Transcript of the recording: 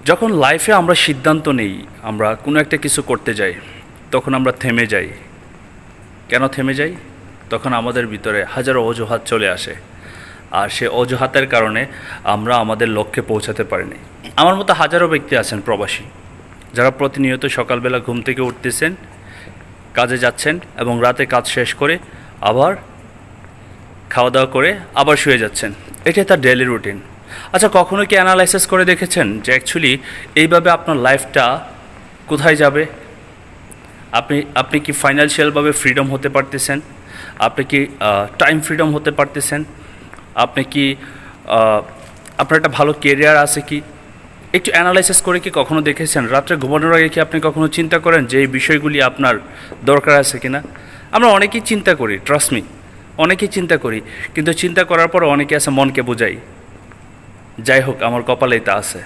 যখন লাইফে আমরা সিদ্ধান্ত নেই, আমরা কোনো একটা কিছু করতে যাই, তখন আমরা থেমে যাই। কেন থেমে যাই? তখন আমাদের ভিতরে হাজারো অজুহাত চলে আসে, আর সে অজুহাতের কারণে আমরা আমাদের লক্ষ্যে পৌঁছাতে পারিনি। আমার মতো হাজারো ব্যক্তি আছেন প্রবাসী, যারা প্রতিনিয়ত সকালবেলা ঘুম থেকে উঠতেছেন, কাজে যাচ্ছেন এবং রাতে কাজ শেষ করে আবার খাওয়া দাওয়া করে আবার শুয়ে যাচ্ছেন। এটাই তার ডেইলি রুটিন। আচ্ছা, কখনো কি অ্যানালাইসিস করে দেখেছেন যে অ্যাকচুয়ালি এইভাবে আপনার লাইফটা কোথায় যাবে? আপনি কি ফাইন্যান্সিয়ালভাবে ফ্রিডম হতে পারতেছেন? আপনি কি টাইম ফ্রিডম হতে পারতেছেন? আপনি কি আপনার একটা ভালো কেরিয়ার আছে কি? একটু অ্যানালাইসিস করে কি কখনো দেখেছেন? রাত্রে ঘুমানোর আগে কি আপনি কখনো চিন্তা করেন যে এই বিষয়গুলি আপনার দরকার আছে কি না? আমরা অনেকেই চিন্তা করি, ট্রাস্ট মি, অনেকেই চিন্তা করি, কিন্তু চিন্তা করার পর অনেকে আছে মনকে বোঝাই, যাই হোক আমার কপালেই তা আছে।